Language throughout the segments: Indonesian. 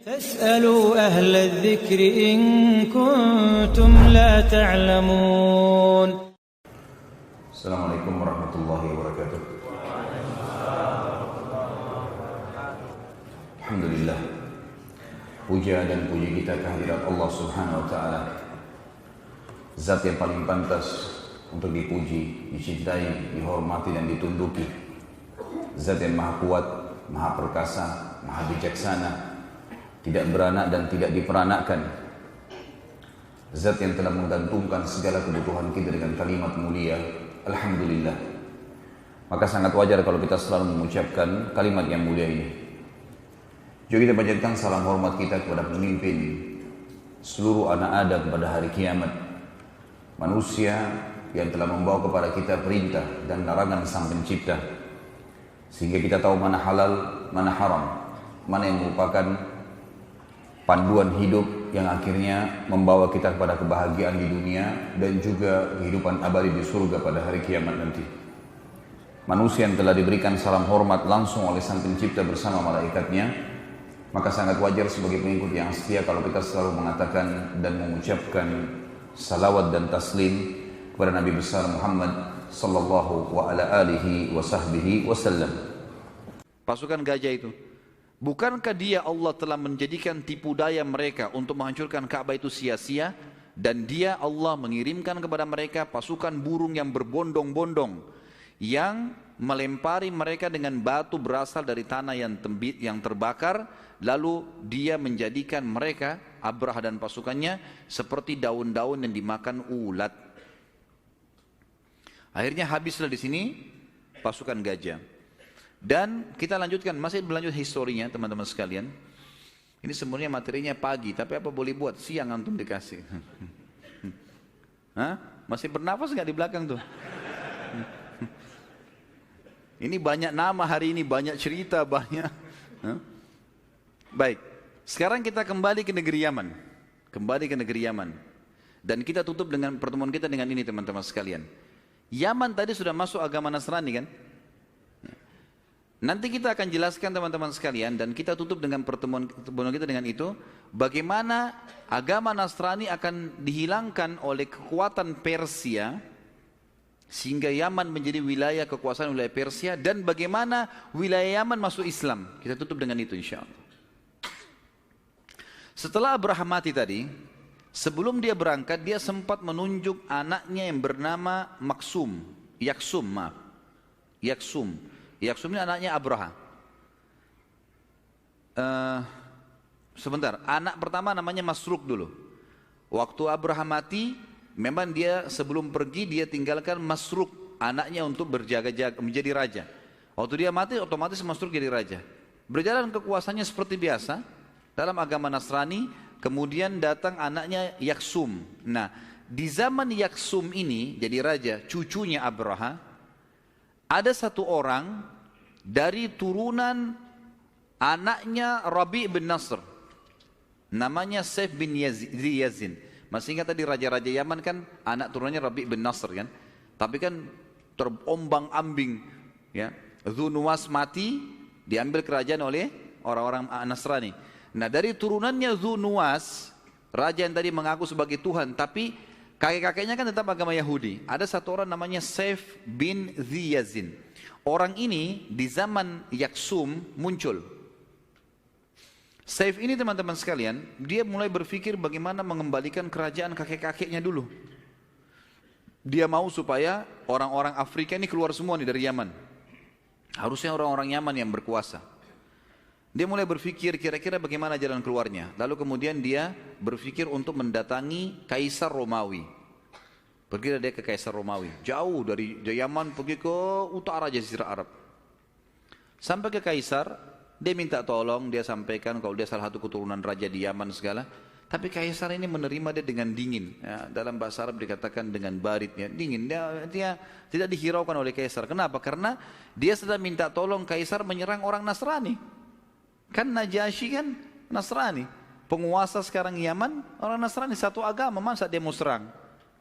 فاسألوا أهل الذكر إن كنتم لا تعلمون. السلام عليكم ورحمة الله وبركاته. Alhamdulillah, puja dan puji kita kehadirat Allah Subhanahu wa Ta'ala, Zat yang paling pantas untuk dipuji, dicintai, dihormati dan ditunduki. Zat yang maha kuat, maha perkasa, maha bijaksana, tidak beranak dan tidak diperanakkan. Zat yang telah menggantungkan segala kebutuhan kita dengan kalimat mulia, Alhamdulillah. Maka sangat wajar kalau kita selalu mengucapkan kalimat yang mulia ini. Juga kita panjatkan salam hormat kita kepada pemimpin seluruh anak Adam pada hari kiamat, manusia yang telah membawa kepada kita perintah dan larangan Sang Pencipta, sehingga kita tahu mana halal, mana haram, mana yang merupakan panduan hidup yang akhirnya membawa kita kepada kebahagiaan di dunia dan juga kehidupan abadi di surga pada hari kiamat nanti. Manusia yang telah diberikan salam hormat langsung oleh Sang Pencipta bersama malaikatnya, maka sangat wajar sebagai pengikut yang setia kalau kita selalu mengatakan dan mengucapkan salawat dan taslim kepada Nabi besar Muhammad sallallahu wa ala alihi wa sahbihi wasallam. Pasukan gajah itu, bukankah dia Allah telah menjadikan tipu daya mereka untuk menghancurkan Ka'bah itu sia-sia, dan dia Allah mengirimkan kepada mereka pasukan burung yang berbondong-bondong yang melempari mereka dengan batu berasal dari tanah yang terbakar, lalu dia menjadikan mereka, Abraha dan pasukannya, seperti daun-daun yang dimakan ulat. Akhirnya habislah di sini pasukan gajah. Dan kita lanjutkan, masih berlanjut historinya teman-teman sekalian. Ini sebenarnya materinya pagi, tapi apa boleh buat, siang antum dikasih. Hah? Masih bernafas nggak di belakang tuh? Ini banyak nama hari ini, banyak cerita, banyak. Baik, sekarang kita kembali ke negeri Yaman. Kembali ke negeri Yaman. Dan kita tutup dengan pertemuan kita dengan ini teman-teman sekalian. Yaman tadi sudah masuk agama Nasrani kan? Nanti kita akan jelaskan teman-teman sekalian, dan kita tutup dengan pertemuan kita dengan itu, bagaimana agama Nasrani akan dihilangkan oleh kekuatan Persia sehingga Yaman menjadi wilayah kekuasaan wilayah Persia, dan bagaimana wilayah Yaman masuk Islam. Kita tutup dengan itu insyaallah. Setelah Abraham mati tadi, sebelum dia berangkat, dia sempat menunjuk anaknya yang bernama Yaksum ini anaknya Abraha. Sebentar, anak pertama namanya Masruk dulu. Waktu Abraha mati, memang dia sebelum pergi dia tinggalkan Masruk anaknya untuk berjaga-jaga menjadi raja. Waktu dia mati, otomatis Masruk jadi raja. Berjalan kekuasaannya seperti biasa dalam agama Nasrani. Kemudian datang anaknya Yaksum. Nah, di zaman Yaksum ini jadi raja, cucunya Abraha, ada satu orang dari turunan anaknya Rabi' bin Nasr, namanya Saif bin Yazin. Masih ingat tadi raja-raja Yaman kan anak turunannya Rabi' bin Nasr kan? Tapi kan terombang-ambing ya. Zunuwas mati, diambil kerajaan oleh orang-orang Nasrani. Nah, dari turunannya Zunuwas, raja yang tadi mengaku sebagai Tuhan, tapi kakek-kakeknya kan tetap agama Yahudi. Ada satu orang namanya Saif bin Yazin. Orang ini di zaman Yaksum muncul. Saif ini teman-teman sekalian, dia mulai berpikir bagaimana mengembalikan kerajaan kakek-kakeknya dulu. Dia mau supaya orang-orang Afrika ini keluar semua nih dari Yaman. Harusnya orang-orang Yaman yang berkuasa. Dia mulai berpikir kira-kira bagaimana jalan keluarnya. Lalu kemudian dia berpikir untuk mendatangi Kaisar Romawi. Pergi dia ke Kaisar Romawi, jauh dari Yaman, pergi ke utara Jazirah Arab. Sampai ke Kaisar, dia minta tolong, dia sampaikan kalau dia salah satu keturunan raja di Yaman segala. Tapi Kaisar ini menerima dia dengan dingin. Ya, dalam bahasa Arab dikatakan dengan barit, ya, dingin. Dia tidak dihiraukan oleh Kaisar. Kenapa? Karena dia sedang minta tolong Kaisar menyerang orang Nasrani. Kan Najasyi kan Nasrani. Penguasa sekarang Yaman, orang Nasrani satu agama, masa dia mau serang?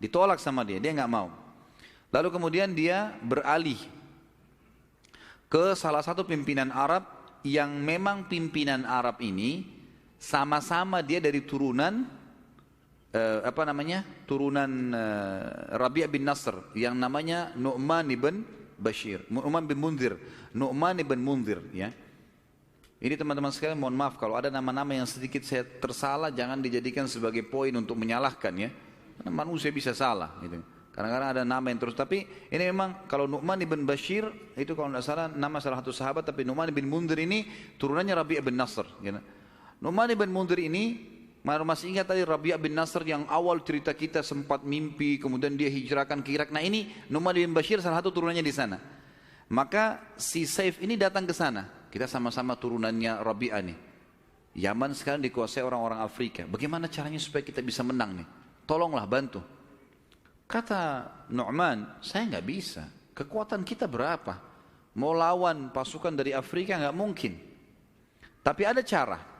Ditolak sama dia nggak mau. Lalu kemudian dia beralih ke salah satu pimpinan Arab yang memang pimpinan Arab ini Sama-sama dia dari turunan turunan Rabi' bin Nasr yang namanya Nu'man ibn Bashir, Nu'man bin Munzir, Nu'man ibn Munzir, ya. Ini teman-teman sekalian, mohon maaf kalau ada nama-nama yang sedikit saya tersalah, jangan dijadikan sebagai poin untuk menyalahkan, ya. Karena manusia bisa salah, gitu. Kadang-kadang ada nama yang terus, tapi ini memang kalau Nu'man ibn Bashir itu kalau tidak salah nama salah satu sahabat, tapi Nu'man ibn Munzir ini turunannya Rabi' bin Nasr, gitu. Nu'man ibn Munzir ini, masih ingat tadi Rabi' bin Nasr yang awal cerita kita sempat mimpi, kemudian dia hijrahkan ke Irak. Nah ini Nu'man bin Bashir salah satu turunannya di sana. Maka si Saif ini datang ke sana. Kita sama-sama turunannya Rabi'ah nih. Yaman sekarang dikuasai orang-orang Afrika. Bagaimana caranya supaya kita bisa menang nih? Tolonglah bantu. Kata Nu'man, saya nggak bisa. Kekuatan kita berapa? Mau lawan pasukan dari Afrika nggak mungkin. Tapi ada cara.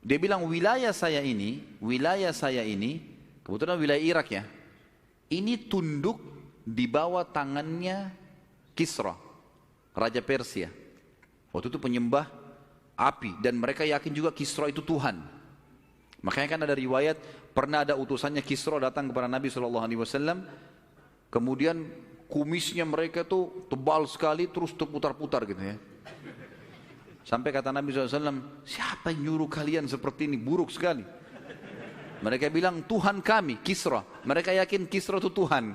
Dia bilang wilayah saya ini, kebetulan wilayah Irak ya, ini tunduk di bawah tangannya Kisra, Raja Persia. Waktu itu penyembah api dan mereka yakin juga Kisra itu Tuhan. Makanya kan ada riwayat pernah ada utusannya Kisra datang kepada Nabi SAW, kemudian kumisnya mereka tuh tebal sekali terus terputar-putar gitu ya. Sampai kata Nabi SAW, siapa yang nyuruh kalian seperti ini, buruk sekali. Mereka bilang Tuhan kami, Kisra. Mereka yakin Kisra itu Tuhan.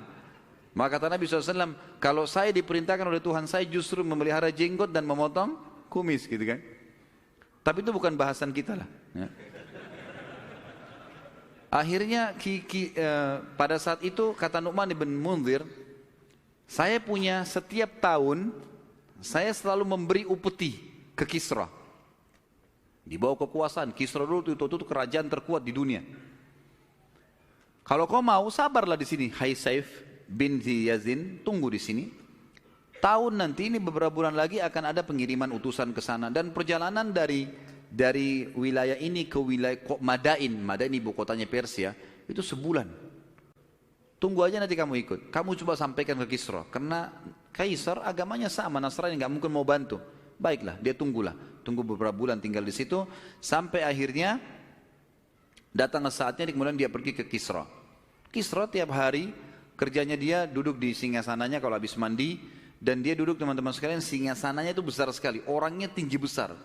Maka kata Nabi SAW, kalau saya diperintahkan oleh Tuhan, saya justru memelihara jenggot dan memotong kumis gitu kan. Tapi itu bukan bahasan kita lah. Ya. Akhirnya pada saat itu kata Nu'man ibn Munzir, saya punya setiap tahun, saya selalu memberi upeti ke Kisra. Di bawah kekuasaan Kisra dulu itu kerajaan terkuat di dunia. Kalau kau mau sabarlah di sini, hai Saif bin Yazin, tunggu di sini. Tahun nanti ini beberapa bulan lagi akan ada pengiriman utusan ke sana dan perjalanan dari wilayah ini ke wilayah Madain ibu kotanya Persia itu sebulan. Tunggu aja nanti kamu ikut. Kamu coba sampaikan ke Kisra karena Kaisar agamanya sama Nasrani, nggak mungkin mau bantu. Baiklah, dia tunggu beberapa bulan tinggal di situ sampai akhirnya datang saatnya kemudian dia pergi ke Kisra. Kisra tiap hari kerjanya dia duduk di singgasananya kalau habis mandi dan dia duduk teman-teman sekalian singgasananya itu besar sekali, orangnya tinggi besar.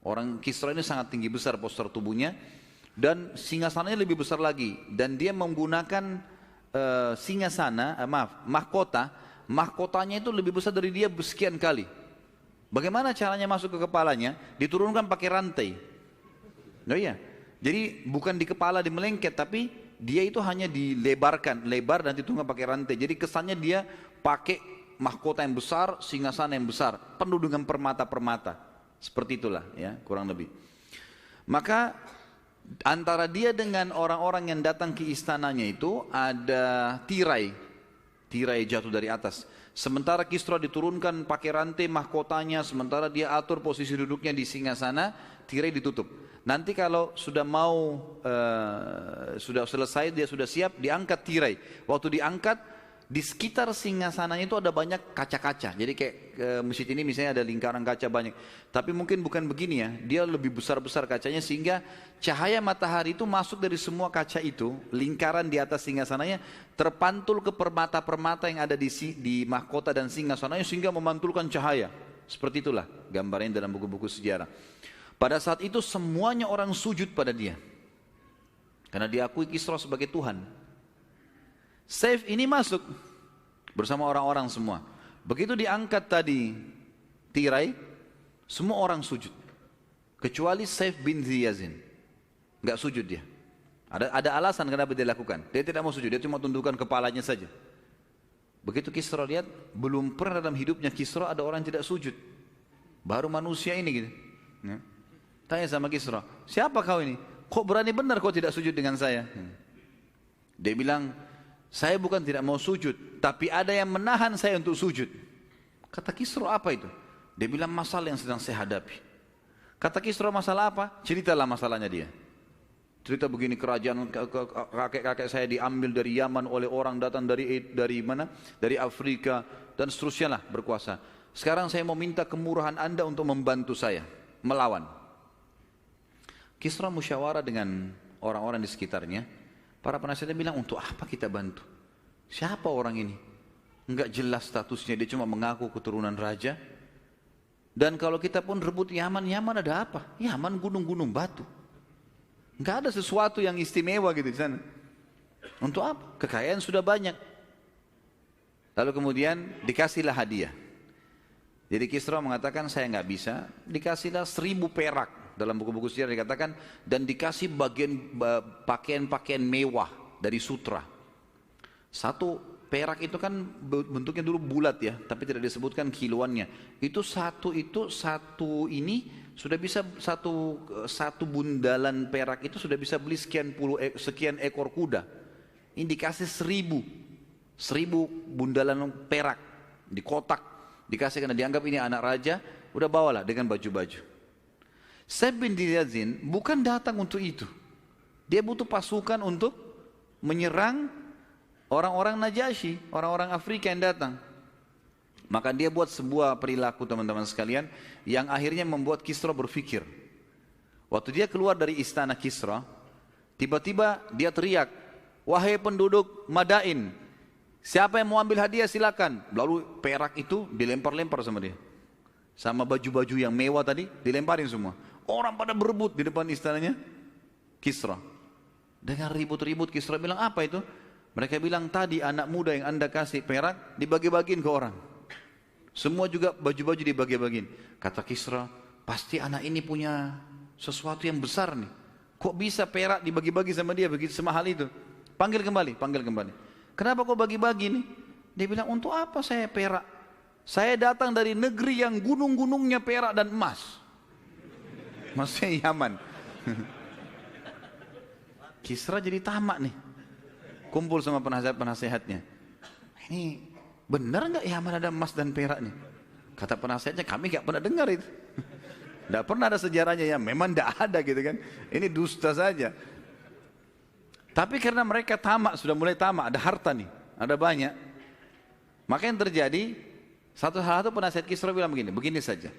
Orang Kisra ini sangat tinggi besar postur tubuhnya dan singgasananya lebih besar lagi dan dia menggunakan mahkotanya itu lebih besar dari dia sekian kali. Bagaimana caranya masuk ke kepalanya? Diturunkan pakai rantai. Oh iya. Jadi bukan di kepala dimelengket, tapi dia itu hanya dilebarkan, lebar dan diturunkan pakai rantai. Jadi kesannya dia pakai mahkota yang besar, singgasana yang besar, penuh dengan permata-permata. Seperti itulah ya, kurang lebih. Maka antara dia dengan orang-orang yang datang ke istananya itu ada tirai jatuh dari atas. Sementara Kisra diturunkan pakai rantai mahkotanya, sementara dia atur posisi duduknya di singgasana, tirai ditutup. Nanti kalau sudah sudah selesai, dia sudah siap, diangkat tirai. Waktu diangkat, di sekitar singgasananya itu ada banyak kaca-kaca. Jadi kayak masjid ini misalnya ada lingkaran kaca banyak. Tapi mungkin bukan begini ya, dia lebih besar-besar kacanya sehingga cahaya matahari itu masuk dari semua kaca itu, lingkaran di atas singgasananya terpantul ke permata-permata yang ada di mahkota dan singgasananya sehingga memantulkan cahaya. Seperti itulah gambarnya dalam buku-buku sejarah. Pada saat itu semuanya orang sujud pada dia. Karena diakui Kisra sebagai Tuhan. Saif ini masuk bersama orang-orang semua. Begitu diangkat tadi tirai, semua orang sujud. Kecuali Saif bin Yazin. Enggak sujud dia. Ada alasan kenapa dia lakukan. Dia tidak mau sujud, dia cuma tundukkan kepalanya saja. Begitu Kisra lihat, belum pernah dalam hidupnya Kisra ada orang yang tidak sujud. Baru manusia ini gitu. Ya. Tanya sama Kisra, siapa kau ini? Kok berani benar kau tidak sujud dengan saya? Dia bilang, saya bukan tidak mau sujud, tapi ada yang menahan saya untuk sujud. Kata Kisra, apa itu? Dia bilang, masalah yang sedang saya hadapi. Kata Kisra, masalah apa? Ceritalah masalahnya dia. Cerita begini, kerajaan kakek-kakek saya diambil dari Yaman oleh orang datang dari mana? Dari Afrika dan seterusnya lah berkuasa. Sekarang saya mau minta kemurahan Anda untuk membantu saya melawan. Kisra musyawarah dengan orang-orang di sekitarnya. Para penasihatnya bilang, untuk apa kita bantu? Siapa orang ini? Enggak jelas statusnya, dia cuma mengaku keturunan raja. Dan kalau kita pun rebut Yaman, Yaman ada apa? Yaman gunung-gunung batu. Enggak ada sesuatu yang istimewa gitu di sana. Untuk apa? Kekayaan sudah banyak. Lalu kemudian dikasihlah hadiah. Jadi Kisra mengatakan, saya nggak bisa. Dikasihlah 1000 perak. Dalam buku-buku sejarah dikatakan, dan dikasih pakaian-pakaian mewah dari sutra. 1 perak itu kan bentuknya dulu bulat ya, tapi tidak disebutkan kiloannya. Itu satu ini sudah bisa satu bundalan perak itu sudah bisa beli sekian ekor kuda. Ini dikasih 1000 bundalan perak di kotak, dikasih karena dianggap ini anak raja. Udah bawalah dengan baju-baju. Sa'd bin Yazin bukan datang untuk itu. Dia butuh pasukan untuk menyerang orang-orang Najasyi, orang-orang Afrika yang datang. Maka dia buat sebuah perilaku teman-teman sekalian yang akhirnya membuat Kisra berpikir. Waktu dia keluar dari istana Kisra, tiba-tiba dia teriak, wahai penduduk Madain, siapa yang mau ambil hadiah silakan. Lalu perak itu dilempar-lempar sama dia. Sama baju-baju yang mewah tadi dilemparin semua. Orang pada berebut di depan istananya Kisra. Dengan ribut-ribut Kisra bilang, apa itu? Mereka bilang, tadi anak muda yang anda kasih perak dibagi-bagiin ke orang. Semua juga baju-baju dibagi-bagiin. Kata Kisra, pasti anak ini punya sesuatu yang besar nih. Kok bisa perak dibagi-bagi sama dia begitu semahal itu? Panggil kembali. Kenapa kok bagi-bagi nih? Dia bilang, untuk apa saya perak? Saya datang dari negeri yang gunung-gunungnya perak dan emas. Maksudnya Yaman. Kisra jadi tamak nih. Kumpul sama penasehatnya. Ini benar nggak Yaman ada emas dan perak nih? Kata penasehatnya, kami nggak pernah dengar itu. Nggak pernah ada sejarahnya ya. Memang nggak ada gitu kan. Ini dusta saja. Tapi karena mereka tamak, sudah mulai tamak, ada harta nih, ada banyak. Maka yang terjadi, satu penasihat Kisra bilang begini saja.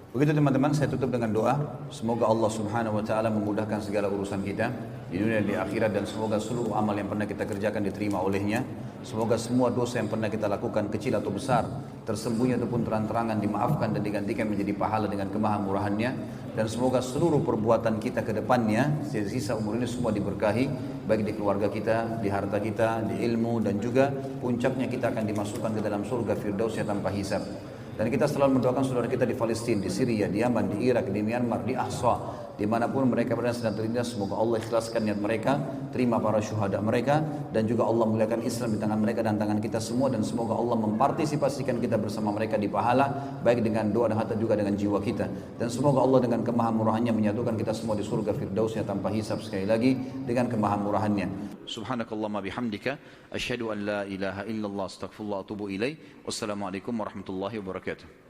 Begitu teman-teman, saya tutup dengan doa. Semoga Allah subhanahu wa ta'ala memudahkan segala urusan kita di dunia dan di akhirat, dan semoga seluruh amal yang pernah kita kerjakan diterima olehnya. Semoga semua dosa yang pernah kita lakukan, kecil atau besar, tersembunyi ataupun terang-terangan, dimaafkan dan digantikan menjadi pahala dengan kemahamurahannya. Dan semoga seluruh perbuatan kita ke depannya, sisa umur ini semua diberkahi, baik di keluarga kita, di harta kita, di ilmu, dan juga puncaknya kita akan dimasukkan ke dalam surga Firdausnya tanpa hisab. Dan kita selalu mendoakan saudara kita di Palestina, di Syria, di Yaman, di Irak, di Myanmar, di Ahsa, dimanapun mereka berada sedang terlindas. Semoga Allah ikhlaskan niat mereka, terima para syuhada mereka, dan juga Allah muliakan Islam di tangan mereka dan tangan kita semua. Dan semoga Allah mempartisipasikan kita bersama mereka di pahala, baik dengan doa dan harta juga dengan jiwa kita. Dan semoga Allah dengan kemahamurahannya menyatukan kita semua di surga Firdausnya tanpa hisab, sekali lagi dengan kemahamurahannya. Subhanakallahumma bihamdika, asyhadu an la ilaha illallah, astaghfirullah wa atubu ilaih. Wassalamualaikum warahmatullahi wabarakatuh.